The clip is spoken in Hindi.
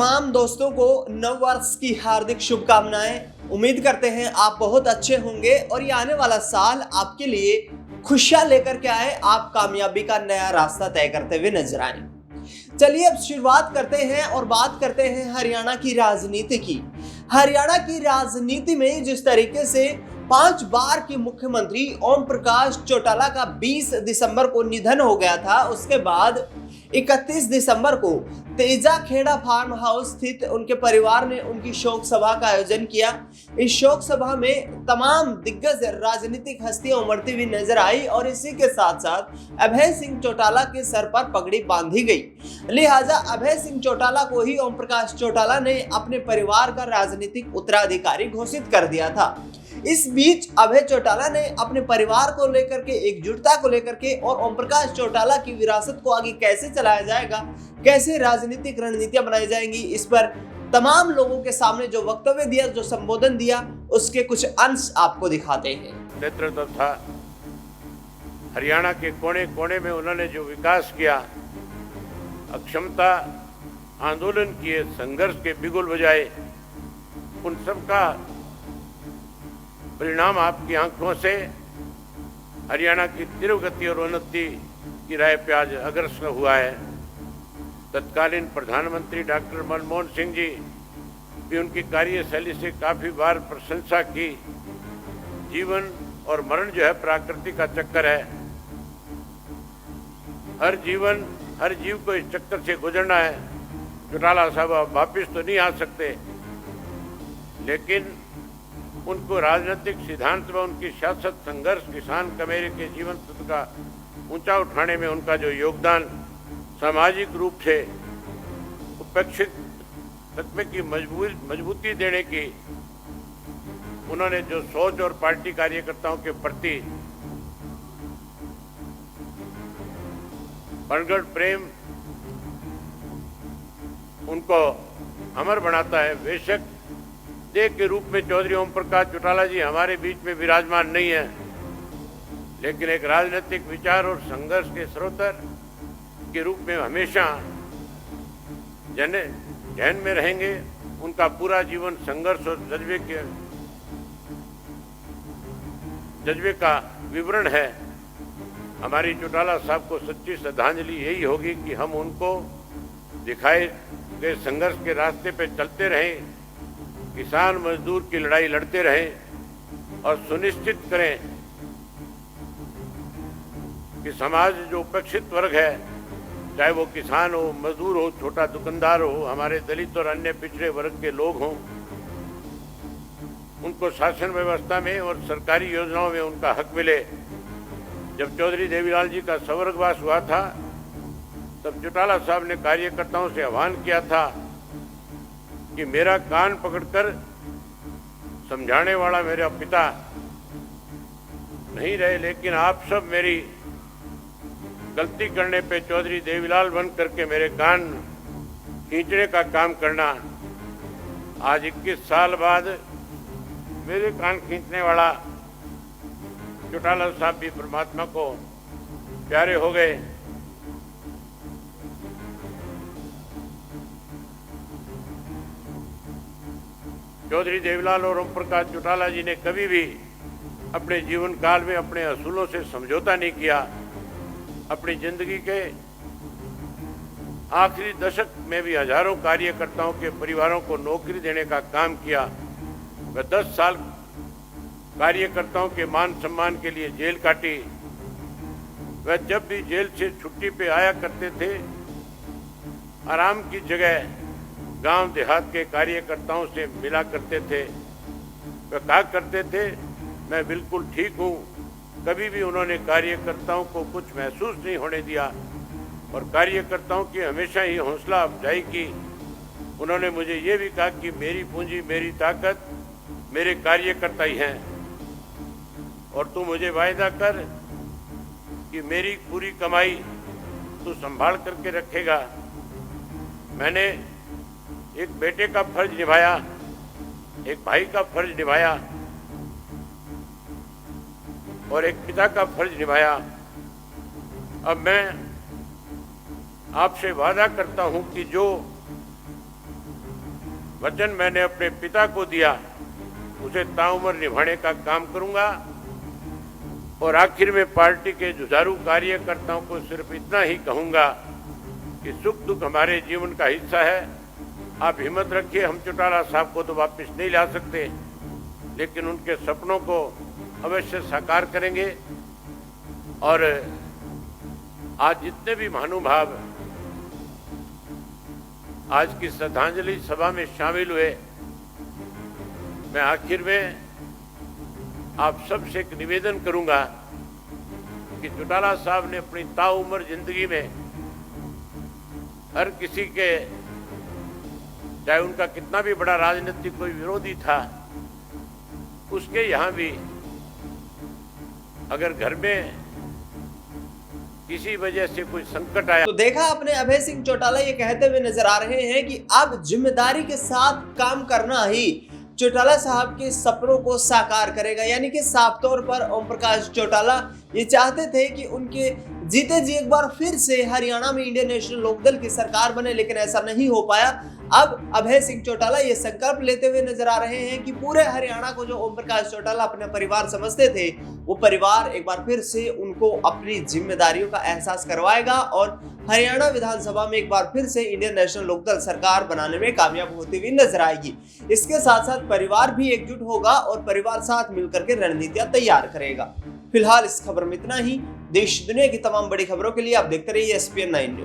तमाम दोस्तों को नव वर्ष की हार्दिक शुभकामनाएं। उम्मीद करते हैं आप बहुत अच्छे होंगे और ये आने वाला साल आपके लिए खुशियां लेकर के आए, आप कामयाबी का नया रास्ता तय करते हुए नजर आए। चलिए अब शुरुआत करते हैं और बात करते हैं हरियाणा की राजनीति की। हरियाणा की राजनीति में जिस तरीके से 5 बार के मुख्यमंत्री ओम प्रकाश चौटाला का 20 दिसंबर को निधन हो गया था, उसके बाद 31 दिसंबर को तेजा खेड़ा फार्म हाउस स्थित उनके परिवार ने उनकी शोक सभा का आयोजन किया। इस शोक सभा में तमाम दिग्गज राजनीतिक हस्तियां उमड़ती हुई नजर आई और इसी के साथ साथ अभय सिंह चौटाला के सर पर पगड़ी बांधी गई। लिहाजा अभय सिंह चौटाला को ही ओम प्रकाश चौटाला ने अपने परिवार का राजनीतिक उत्तराधिकारी घोषित कर दिया था। इस बीच अभय चौटाला ने अपने परिवार को लेकर के, एकजुटता को लेकर के और ओम प्रकाश चौटाला की विरासत को आगे कैसे चलाया जाएगा, कैसे राजनीतिक रणनीतियां बनाई जाएंगी, इस पर तमाम लोगों के सामने जो वक्तव्य दिया, जो संबोधन दिया, उसके कुछ अंश आपको दिखाते हैं। नेतृत्व था हरियाणा के कोने कोने में, उन्होंने जो विकास किया, अक्षमता आंदोलन किए, संघर्ष के बिगुल बजाए, उन सब का परिणाम आपकी आंखों से हरियाणा की तीव्र गति और उन्नति की राह पे आज अग्रसर हुआ है। तत्कालीन प्रधानमंत्री डॉक्टर मनमोहन सिंह जी भी उनकी कार्यशैली से काफी बार प्रशंसा की। जीवन और मरण जो है प्रकृति का चक्कर है, हर जीव को इस चक्कर से गुजरना है। चौटाला साहब वापिस तो नहीं आ सकते, लेकिन उनको राजनीतिक सिद्धांत में उनकी सियासत, संघर्ष, किसान कमेरे के जीवन तत्व का ऊंचा उठाने में उनका जो योगदान, सामाजिक रूप से उपेक्षित तत्व की मजबूती देने की उन्होंने जो सोच और पार्टी कार्यकर्ताओं के प्रति प्रगाढ़ प्रेम उनको अमर बनाता है। बेशक देह के रूप में चौधरी ओम प्रकाश चौटाला जी हमारे बीच में विराजमान नहीं है, लेकिन एक राजनीतिक विचार और संघर्ष के स्रोतर के रूप में हमेशा जहन में रहेंगे। उनका पूरा जीवन संघर्ष और जज्बे का विवरण है। हमारी चौटाला साहब को सच्ची श्रद्धांजलि यही होगी कि हम उनको दिखाए गए संघर्ष के रास्ते पे चलते रहें, किसान मजदूर की लड़ाई लड़ते रहें और सुनिश्चित करें कि समाज जो उपेक्षित वर्ग है, चाहे वो किसान हो, मजदूर हो, छोटा दुकानदार हो, हमारे दलित और अन्य पिछड़े वर्ग के लोग हों, उनको शासन व्यवस्था में और सरकारी योजनाओं में उनका हक मिले। जब चौधरी देवीलाल जी का स्वर्गवास हुआ था, तब चौटाला साहब ने कार्यकर्ताओं से आह्वान किया था कि मेरा कान पकड़कर समझाने वाला मेरा पिता नहीं रहे, लेकिन आप सब मेरी गलती करने पे चौधरी देवीलाल बन करके मेरे कान खींचने का काम करना। आज 21 साल बाद मेरे कान खींचने वाला चौटाला साहब भी परमात्मा को प्यारे हो गए। चौधरी देवीलाल और ओम प्रकाश चौटाला जी ने कभी भी अपने जीवन काल में अपने असूलों से समझौता नहीं किया। अपनी जिंदगी के आखिरी दशक में भी हजारों कार्यकर्ताओं के परिवारों को नौकरी देने का काम किया। वह 10 साल कार्यकर्ताओं के मान सम्मान के लिए जेल काटी। वह जब भी जेल से छुट्टी पे आया करते थे, आराम की जगह गांव देहात के कार्यकर्ताओं से मिला करते थे। वे कहा करते थे, मैं बिल्कुल ठीक हूँ। कभी भी उन्होंने कार्यकर्ताओं को कुछ महसूस नहीं होने दिया और कार्यकर्ताओं की हमेशा ही हौसला अफजाई की। उन्होंने मुझे ये भी कहा कि मेरी पूंजी, मेरी ताकत मेरे कार्यकर्ता ही हैं और तू मुझे वायदा कर कि मेरी पूरी कमाई तू संभाल करके रखेगा। मैंने एक बेटे का फर्ज निभाया, एक भाई का फर्ज निभाया और एक पिता का फर्ज निभाया। अब मैं आपसे वादा करता हूं कि जो वचन मैंने अपने पिता को दिया उसे ताउम्र निभाने का काम करूंगा। और आखिर में पार्टी के जुझारू कार्यकर्ताओं को सिर्फ इतना ही कहूंगा कि सुख दुख हमारे जीवन का हिस्सा है। आप हिम्मत रखिए, हम चौटाला साहब को तो वापस नहीं ला सकते, लेकिन उनके सपनों को अवश्य साकार करेंगे। और आज जितने भी महानुभाव आज की श्रद्धांजलि सभा में शामिल हुए, मैं आखिर में आप सबसे एक निवेदन करूंगा कि चौटाला साहब ने अपनी ताउम्र जिंदगी में हर किसी के, चाहे उनका कितना भी बड़ा राजनीतिक कोई विरोधी था, उसके यहाँ भी अगर घर में किसी वजह से कोई संकट आया तो देखा आपने, अभय सिंह चौटाला ये कहते हुए नजर आ रहे हैं कि अब जिम्मेदारी के साथ काम करना ही चौटाला साहब के सपनों को साकार करेगा। यानी कि साफ तौर पर ओम प्रकाश चौटाला ये चाहते थे कि उनके जीते जी एक बार फिर से हरियाणा में इंडियन नेशनल लोकदल की सरकार बने, लेकिन ऐसा नहीं हो पाया। अब अभय सिंह चौटाला ये संकल्प लेते हुए नजर आ रहे हैं कि पूरे हरियाणा को जो ओम प्रकाश चौटाला अपने परिवार समझते थे, वो परिवार एक बार फिर से उनको अपनी जिम्मेदारियों का एहसास करवाएगा और हरियाणा विधानसभा में एक बार फिर से इंडियन नेशनल लोकदल सरकार बनाने में कामयाब होती हुई नजर आएगी। इसके साथ साथ परिवार भी एकजुट होगा और परिवार साथ मिलकर के रणनीतियां तैयार करेगा। फिलहाल इस खबर में इतना ही। देश दुनिया की तमाम बड़ी खबरों के लिए आप देखते रहिए SPN 9 न्यूज।